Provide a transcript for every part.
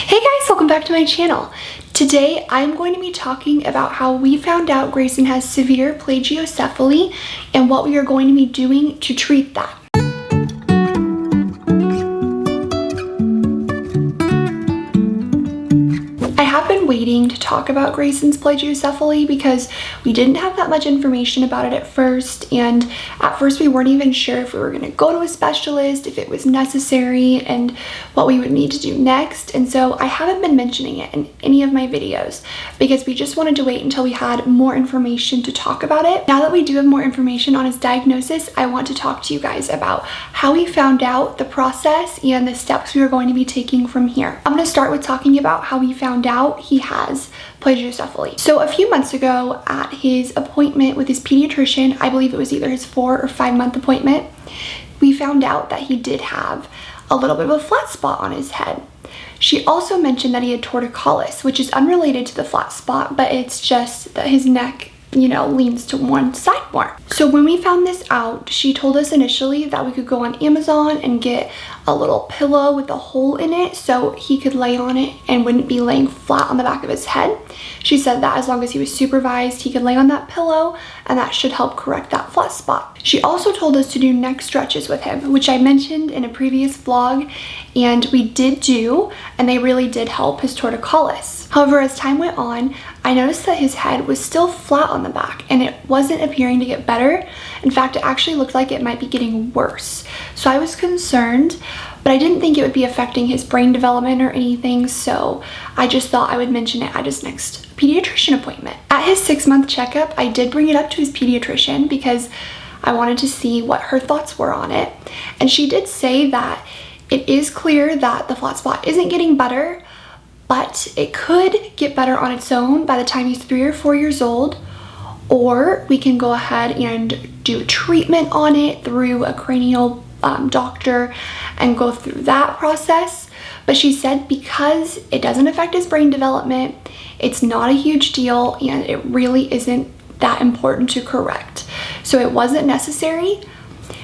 Hey guys, welcome back to my channel. Today I'm going to be talking about how we found out Grayson has severe plagiocephaly and what we are going to be doing to treat that. I have been waiting to talk about Grayson's plagiocephaly because we didn't have that much information about it at first, and at first we weren't even sure if we were going to go to a specialist, if it was necessary, and what we would need to do next. And so I haven't been mentioning it in any of my videos because we just wanted to wait until we had more information to talk about it. Now that we do have more information on his diagnosis, I want to talk to you guys about how we found out, the process, and the steps we are going to be taking from here. I'm going to start with talking about how we found out he has plagiocephaly. So a few months ago at his appointment with his pediatrician, I believe it was either his 4 or 5 month appointment, we found out that he did have a little bit of a flat spot on his head. She also mentioned that he had torticollis, which is unrelated to the flat spot, but it's just that his neck, leans to one side more. So when we found this out, she told us initially that we could go on Amazon and get a little pillow with a hole in it so he could lay on it and wouldn't be laying flat on the back of his head. She said that as long as he was supervised, he could lay on that pillow and that should help correct that flat spot. She also told us to do neck stretches with him, which I mentioned in a previous vlog, and we did do, and they really did help his torticollis. However, as time went on, I noticed that his head was still flat on the back and it wasn't appearing to get better. In fact, it actually looked like it might be getting worse. So I was concerned, but I didn't think it would be affecting his brain development or anything, so I just thought I would mention it at his next pediatrician appointment. At his 6-month checkup, I did bring it up to his pediatrician because I wanted to see what her thoughts were on it. And she did say that it is clear that the flat spot isn't getting better, but it could get better on its own by the time he's 3 or 4 years old, or we can go ahead and do treatment on it through a cranial doctor and go through that process. But she said because it doesn't affect his brain development, it's not a huge deal and it really isn't that important to correct. So it wasn't necessary.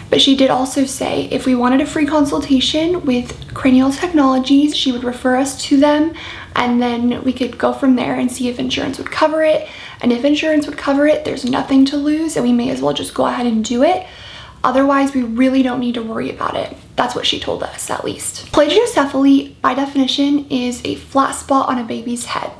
But she did also say if we wanted a free consultation with Cranial Technologies, she would refer us to them, and then we could go from there and see if insurance would cover it. And if insurance would cover it, there's nothing to lose and we may as well just go ahead and do it. Otherwise, we really don't need to worry about it. That's what she told us, at least. Plagiocephaly, by definition, is a flat spot on a baby's head.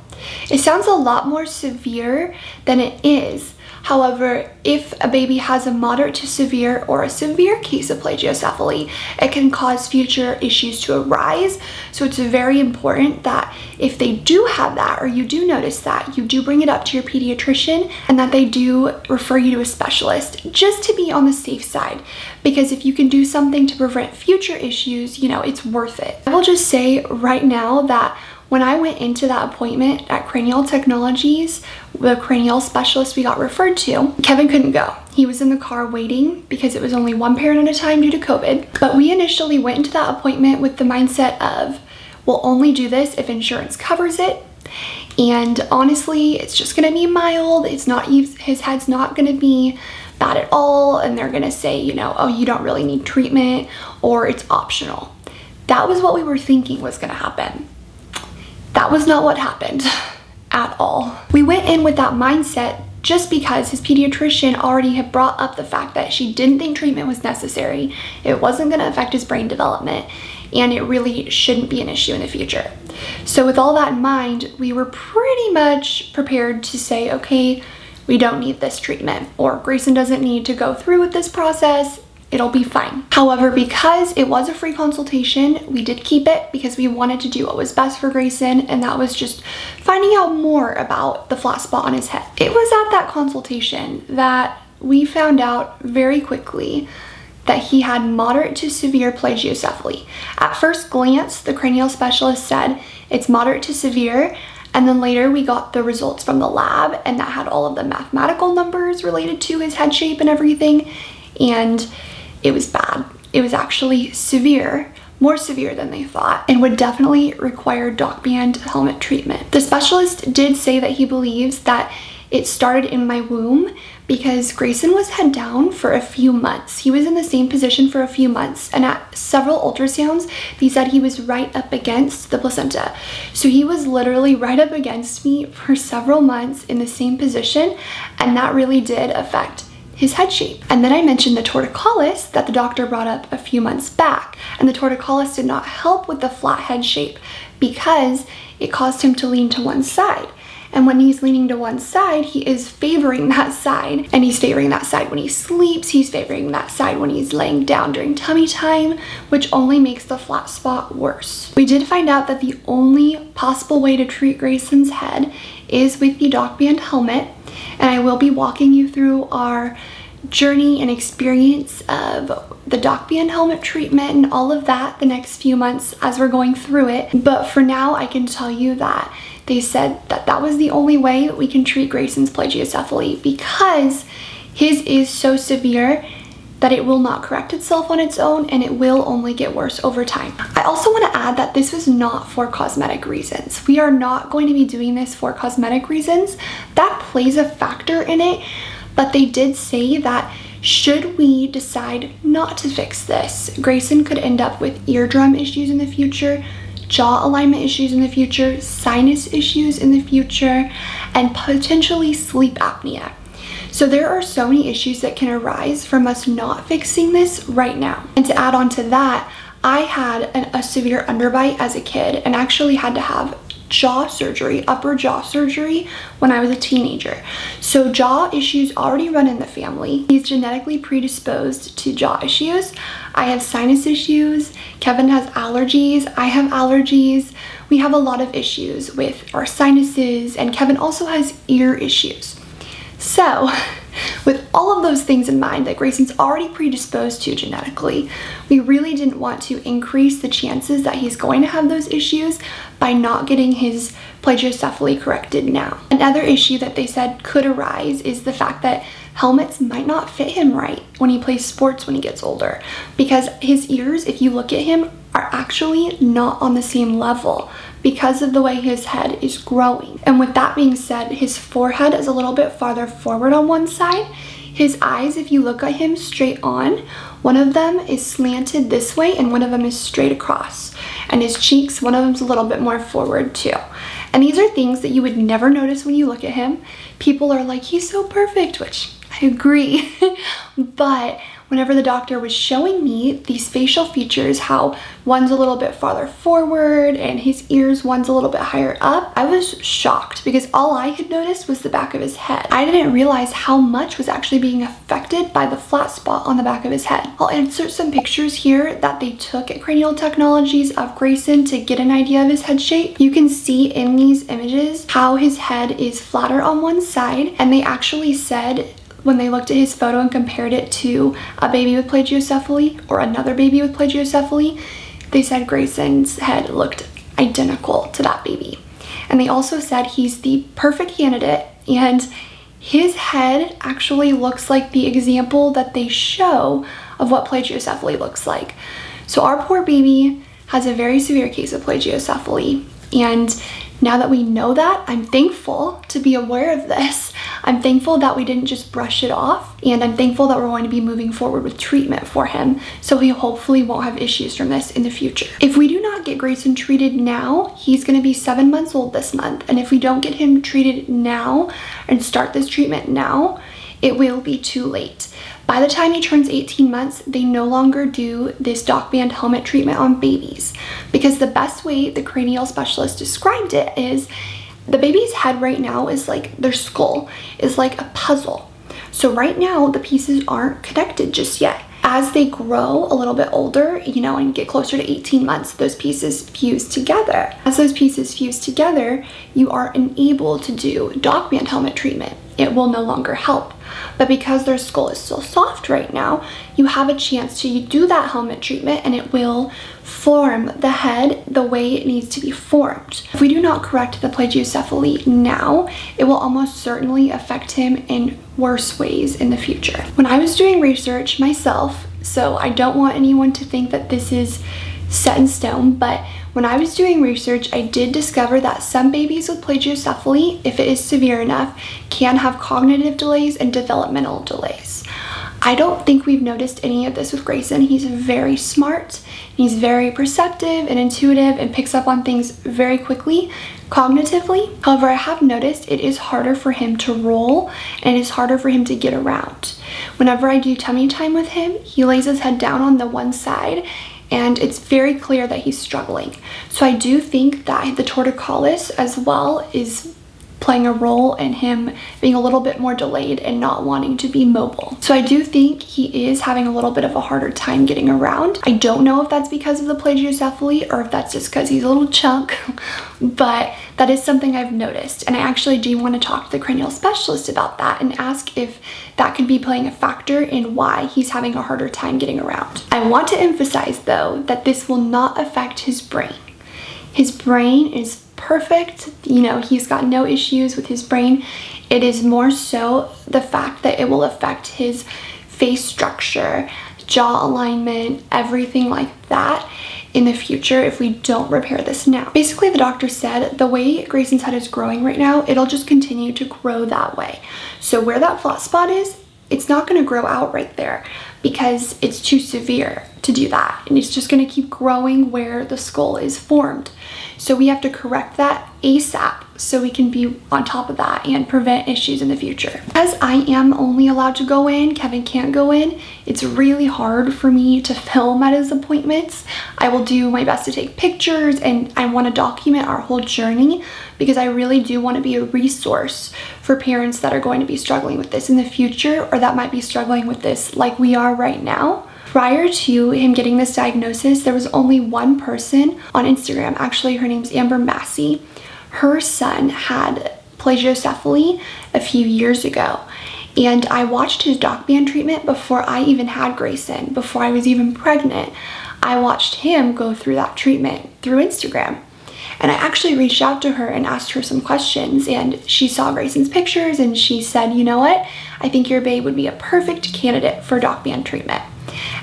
It sounds a lot more severe than it is. However, if a baby has a moderate to severe or a severe case of plagiocephaly, it can cause future issues to arise. So it's very important that if they do have that, or you do notice that, you do bring it up to your pediatrician and that they do refer you to a specialist, just to be on the safe side. Because if you can do something to prevent future issues, it's worth it. I will just say right now that when I went into that appointment at Cranial Technologies, the cranial specialist we got referred to, Kevin couldn't go. He was in the car waiting because it was only one parent at a time due to COVID. But we initially went into that appointment with the mindset of, we'll only do this if insurance covers it. And honestly, it's just gonna be mild. It's not, his head's not gonna be bad at all. And they're gonna say, oh, you don't really need treatment, or it's optional. That was what we were thinking was gonna happen. That was not what happened at all. We went in with that mindset just because his pediatrician already had brought up the fact that she didn't think treatment was necessary, it wasn't going to affect his brain development, and it really shouldn't be an issue in the future. So with all that in mind, we were pretty much prepared to say, okay, we don't need this treatment, or Grayson doesn't need to go through with this process. It'll be fine. However, because it was a free consultation, we did keep it because we wanted to do what was best for Grayson, and that was just finding out more about the flat spot on his head. It was at that consultation that we found out very quickly that he had moderate to severe plagiocephaly. At first glance, the cranial specialist said it's moderate to severe, and then later we got the results from the lab, and that had all of the mathematical numbers related to his head shape and everything, and it was bad. It was actually severe, more severe than they thought, and would definitely require doc band helmet treatment. The specialist did say that he believes that it started in my womb because Grayson was head down for a few months. He was in the same position for a few months, and at several ultrasounds, they said he was right up against the placenta. So he was literally right up against me for several months in the same position, and that really did affect his head shape. And then I mentioned the torticollis that the doctor brought up a few months back, and the torticollis did not help with the flat head shape because it caused him to lean to one side. And when he's leaning to one side, he is favoring that side, and he's favoring that side when he sleeps, he's favoring that side when he's laying down during tummy time, which only makes the flat spot worse. We did find out that the only possible way to treat Grayson's head is with the dock band helmet, and I will be walking you through our journey and experience of the dock band helmet treatment and all of that the next few months as we're going through it. But for now, I can tell you that they said that that was the only way we can treat Grayson's plagiocephaly, because his is so severe that it will not correct itself on its own, and it will only get worse over time. I also want to add that this was not for cosmetic reasons. We are not going to be doing this for cosmetic reasons. That plays a factor in it, but they did say that should we decide not to fix this, Grayson could end up with eardrum issues in the future, jaw alignment issues in the future, sinus issues in the future, and potentially sleep apnea. So there are so many issues that can arise from us not fixing this right now. And to add on to that, I had a severe underbite as a kid and actually had to have jaw surgery, upper jaw surgery, when I was a teenager. So jaw issues already run in the family. He's genetically predisposed to jaw issues. I have sinus issues. Kevin has allergies. I have allergies. We have a lot of issues with our sinuses, and Kevin also has ear issues. So with all of those things in mind that Grayson's already predisposed to genetically, we really didn't want to increase the chances that he's going to have those issues by not getting his plagiocephaly corrected now. Another issue that they said could arise is the fact that helmets might not fit him right when he plays sports when he gets older, because his ears, if you look at him, are actually not on the same level because of the way his head is growing. And with that being said, his forehead is a little bit farther forward on one side. His eyes, if you look at him straight on, one of them is slanted this way and one of them is straight across. And his cheeks, one of them's a little bit more forward too. And these are things that you would never notice when you look at him. People are like, he's so perfect, which I agree. But whenever the doctor was showing me these facial features, how one's a little bit farther forward and his ears, one's a little bit higher up, I was shocked because all I had noticed was the back of his head. I didn't realize how much was actually being affected by the flat spot on the back of his head. I'll insert some pictures here that they took at Cranial Technologies of Grayson to get an idea of his head shape. You can see in these images how his head is flatter on one side, and they actually said when they looked at his photo and compared it to a baby with plagiocephaly or another baby with plagiocephaly, they said Grayson's head looked identical to that baby. And they also said he's the perfect candidate, and his head actually looks like the example that they show of what plagiocephaly looks like. So our poor baby has a very severe case of plagiocephaly, and now that we know that, I'm thankful to be aware of this. I'm thankful that we didn't just brush it off, and I'm thankful that we're going to be moving forward with treatment for him, so he hopefully won't have issues from this in the future. If we do not get Grayson treated now, he's going to be 7 months old this month, and if we don't get him treated now and start this treatment now, it will be too late. By the time he turns 18 months, they no longer do this dock band helmet treatment on babies, because the best way the cranial specialist described it is the baby's head right now is like their skull is like a puzzle. So right now the pieces aren't connected just yet. As they grow a little bit older, and get closer to 18 months, those pieces fuse together. As those pieces fuse together, you are enabled to do dock band helmet treatment. It will no longer help. But because their skull is still soft right now, you have a chance to do that helmet treatment, and it will form the head the way it needs to be formed. If we do not correct the plagiocephaly now, it will almost certainly affect him in worse ways in the future. When I was doing research myself, so I don't want anyone to think that this is set in stone, but when I was doing research, I did discover that some babies with plagiocephaly, if it is severe enough, can have cognitive delays and developmental delays. I don't think we've noticed any of this with Grayson. He's very smart, he's very perceptive and intuitive and picks up on things very quickly cognitively. However, I have noticed it is harder for him to roll and it is harder for him to get around. Whenever I do tummy time with him, he lays his head down on the one side and it's very clear that he's struggling. So I do think that the torticollis as well is playing a role in him being a little bit more delayed and not wanting to be mobile. So I do think he is having a little bit of a harder time getting around. I don't know if that's because of the plagiocephaly or if that's just because he's a little chunk, but that is something I've noticed. And I actually do want to talk to the cranial specialist about that and ask if that could be playing a factor in why he's having a harder time getting around. I want to emphasize though that this will not affect his brain. His brain is perfect, you know, he's got no issues with his brain. It is more so the fact that it will affect his face structure, jaw alignment, everything like that in the future if we don't repair this now. Basically, the doctor said the way Grayson's head is growing right now, it'll just continue to grow that way. So where that flat spot is, it's not going to grow out right there because it's too severe to do that, and it's just going to keep growing where the skull is formed. So we have to correct that ASAP so we can be on top of that and prevent issues in the future. As I am only allowed to go in, Kevin can't go in, it's really hard for me to film at his appointments. I will do my best to take pictures and I want to document our whole journey because I really do want to be a resource for parents that are going to be struggling with this in the future or that might be struggling with this like we are right now. Prior to him getting this diagnosis, there was only one person on Instagram, actually her name's Amber Massey. Her son had plagiocephaly a few years ago, and I watched his doc band treatment before I even had Grayson, before I was even pregnant. I watched him go through that treatment through Instagram. And I actually reached out to her and asked her some questions, and she saw Grayson's pictures and she said, you know what, I think your babe would be a perfect candidate for doc band treatment.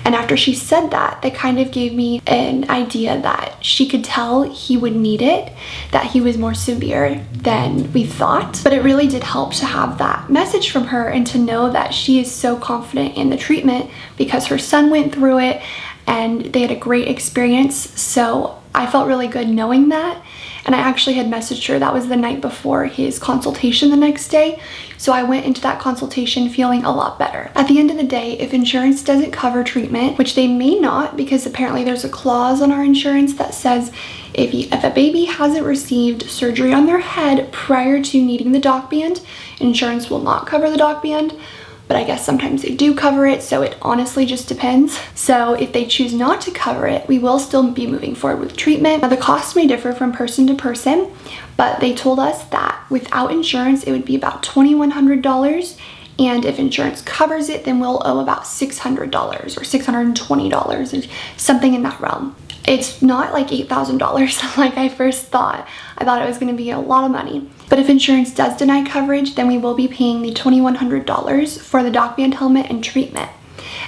And after she said that, that kind of gave me an idea that she could tell he would need it, that he was more severe than we thought. But it really did help to have that message from her and to know that she is so confident in the treatment because her son went through it and they had a great experience. So I felt really good knowing that. And I actually had messaged her, that was the night before his consultation the next day. So I went into that consultation feeling a lot better. At the end of the day, if insurance doesn't cover treatment, which they may not because apparently there's a clause on our insurance that says if a baby hasn't received surgery on their head prior to needing the doc band, insurance will not cover the doc band. But I guess sometimes they do cover it, so it honestly just depends. So if they choose not to cover it, we will still be moving forward with treatment. Now the cost may differ from person to person, but they told us that without insurance, it would be about $2,100. And if insurance covers it, then we'll owe about $600 or $620 or something in that realm. It's not like $8,000 like I first thought. I thought it was going to be a lot of money. But if insurance does deny coverage, then we will be paying the $2,100 for the doc band helmet and treatment.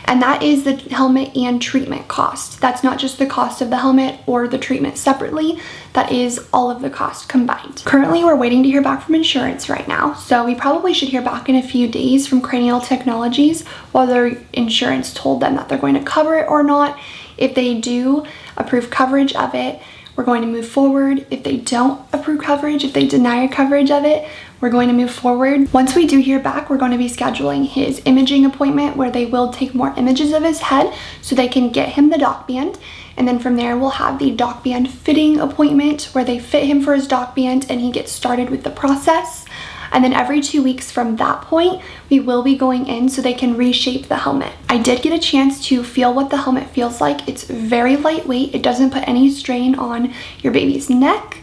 And that is the helmet and treatment cost. That's not just the cost of the helmet or the treatment separately. That is all of the cost combined. Currently, we're waiting to hear back from insurance right now. So we probably should hear back in a few days from Cranial Technologies, whether insurance told them that they're going to cover it or not. If they do approve coverage of it, we're going to move forward. If they don't approve coverage, if they deny coverage of it, we're going to move forward. Once we do hear back, we're going to be scheduling his imaging appointment where they will take more images of his head so they can get him the doc band. And then from there, we'll have the doc band fitting appointment where they fit him for his doc band and he gets started with the process. And then every 2 weeks from that point, we will be going in so they can reshape the helmet. I did get a chance to feel what the helmet feels like. It's very lightweight. It doesn't put any strain on your baby's neck.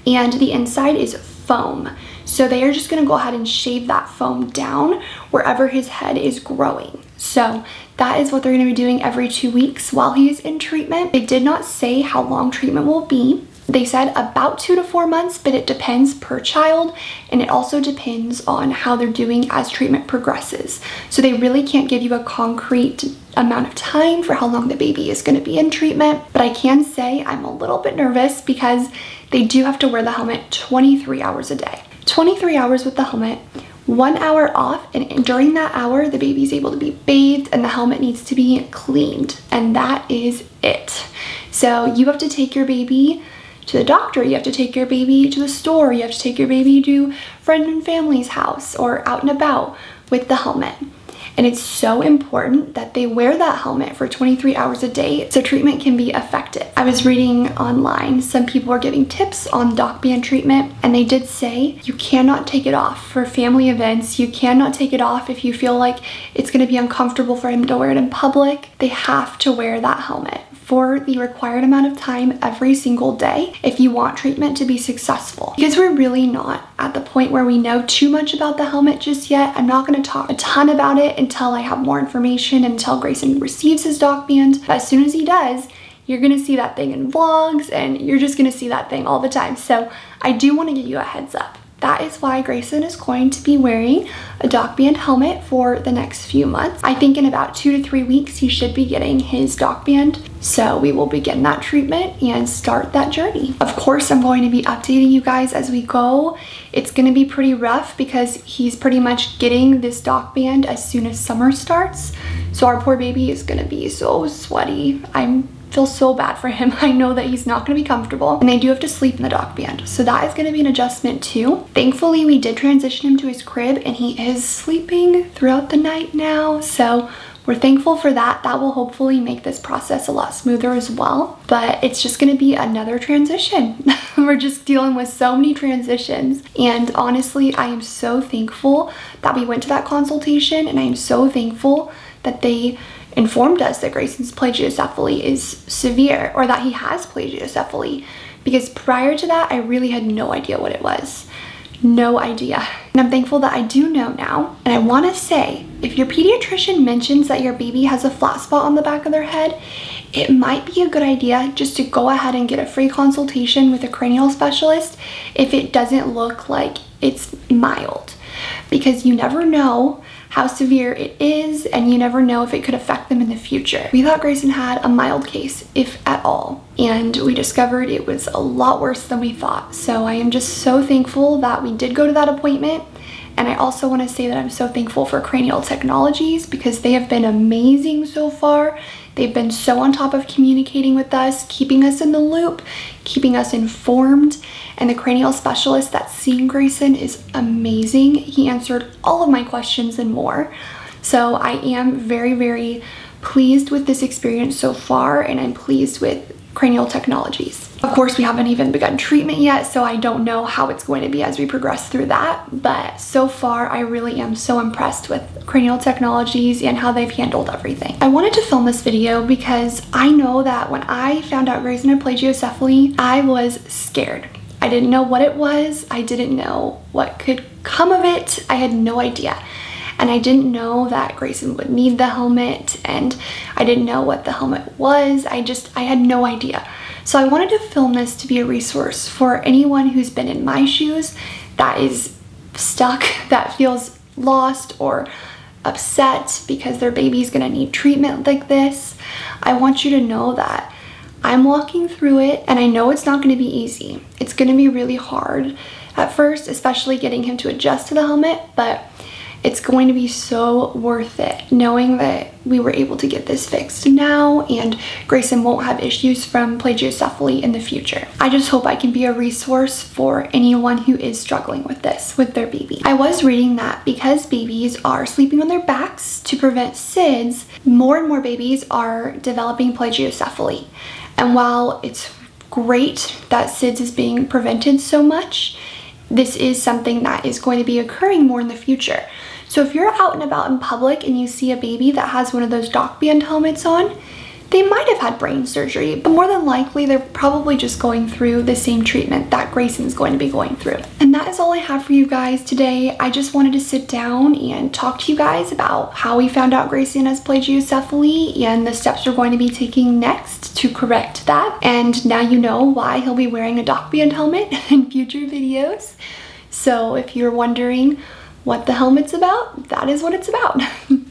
And the inside is foam. So they are just going to go ahead and shave that foam down wherever his head is growing. So that is what they're going to be doing every 2 weeks while he is in treatment. They did not say how long treatment will be. They said about 2 to 4 months, but it depends per child, and it also depends on how they're doing as treatment progresses. So they really can't give you a concrete amount of time for how long the baby is going to be in treatment, but I can say I'm a little bit nervous because they do have to wear the helmet 23 hours a day. 23 hours with the helmet, 1 hour off, and during that hour the baby's able to be bathed and the helmet needs to be cleaned, and that is it. So you have to take your baby to the doctor, you have to take your baby to the store, you have to take your baby to friend and family's house or out and about with the helmet. And it's so important that they wear that helmet for 23 hours a day so treatment can be effective. I was reading online, some people are giving tips on doc band treatment, and they did say you cannot take it off for family events. You cannot take it off if you feel like it's going to be uncomfortable for him to wear it in public. They have to wear that helmet for the required amount of time every single day if you want treatment to be successful. Because we're really not at the point where we know too much about the helmet just yet. I'm not going to talk a ton about it until I have more information, until Grayson receives his doc band. But as soon as he does, you're going to see that thing in vlogs, and you're just going to see that thing all the time. So I do want to give you a heads up. That is why Grayson is going to be wearing a doc band helmet for the next few months. I think in about 2 to 3 weeks, he should be getting his doc band. So we will begin that treatment and start that journey. Of course, I'm going to be updating you guys as we go. It's going to be pretty rough because he's pretty much getting this doc band as soon as summer starts. So our poor baby is going to be so sweaty. I feel so bad for him. I know that he's not going to be comfortable, and they do have to sleep in the doc band, so that is going to be an adjustment too. Thankfully, we did transition him to his crib, and he is sleeping throughout the night now, so we're thankful for that. That will hopefully make this process a lot smoother as well, but it's just going to be another transition. We're just dealing with so many transitions, and honestly, I am so thankful that we went to that consultation, and I am so thankful that they informed us that Grayson's plagiocephaly is severe, or that he has plagiocephaly, because prior to that I really had no idea what it was. No idea. And I'm thankful that I do know now. And I want to say, if your pediatrician mentions that your baby has a flat spot on the back of their head, it might be a good idea just to go ahead and get a free consultation with a cranial specialist if it doesn't look like it's mild, because you never know how severe it is, and you never know if it could affect them in the future. We thought Grayson had a mild case, if at all, and we discovered it was a lot worse than we thought. So I am just so thankful that we did go to that appointment. And I also want to say that I'm so thankful for Cranial Technologies, because they have been amazing so far. They've been so on top of communicating with us, keeping us in the loop, keeping us informed. And the cranial specialist that's seeing Grayson is amazing. He answered all of my questions and more. So I am very, very pleased with this experience so far, and I'm pleased with Cranial Technologies. Of course, we haven't even begun treatment yet, so I don't know how it's going to be as we progress through that. But so far, I really am so impressed with Cranial Technologies and how they've handled everything. I wanted to film this video because I know that when I found out Grayson had plagiocephaly, I was scared. I didn't know what it was. I didn't know what could come of it. I had no idea. And I didn't know that Grayson would need the helmet, and I didn't know what the helmet was. I had no idea. So I wanted to film this to be a resource for anyone who's been in my shoes, that is stuck, that feels lost or upset because their baby's gonna need treatment like this. I want you to know that I'm walking through it, and I know it's not gonna be easy. It's gonna be really hard at first, especially getting him to adjust to the helmet, but it's going to be so worth it, knowing that we were able to get this fixed now, and Grayson won't have issues from plagiocephaly in the future. I just hope I can be a resource for anyone who is struggling with this with their baby. I was reading that because babies are sleeping on their backs to prevent SIDS, more and more babies are developing plagiocephaly. And while it's great that SIDS is being prevented so much, this is something that is going to be occurring more in the future. So if you're out and about in public and you see a baby that has one of those doc band helmets on, they might have had brain surgery, but more than likely they're probably just going through the same treatment that Grayson's going to be going through. And that is all I have for you guys today. I just wanted to sit down and talk to you guys about how we found out Grayson has plagiocephaly and the steps we're going to be taking next to correct that. And now you know why he'll be wearing a dock band helmet in future videos. So if you're wondering what the helmet's about, that is what it's about.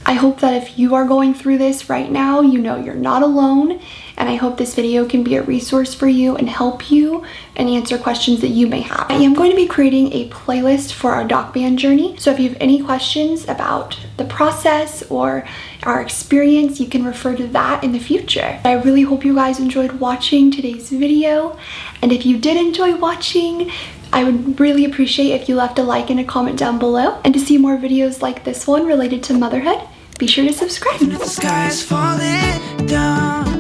I hope that if you are going through this right now, you know you're not alone, and I hope this video can be a resource for you and help you and answer questions that you may have. I am going to be creating a playlist for our dock band journey, so if you have any questions about the process or our experience, you can refer to that in the future. I really hope you guys enjoyed watching today's video, and if you did enjoy watching, I would really appreciate if you left a like and a comment down below. And to see more videos like this one related to motherhood, be sure to subscribe. The sky is falling down.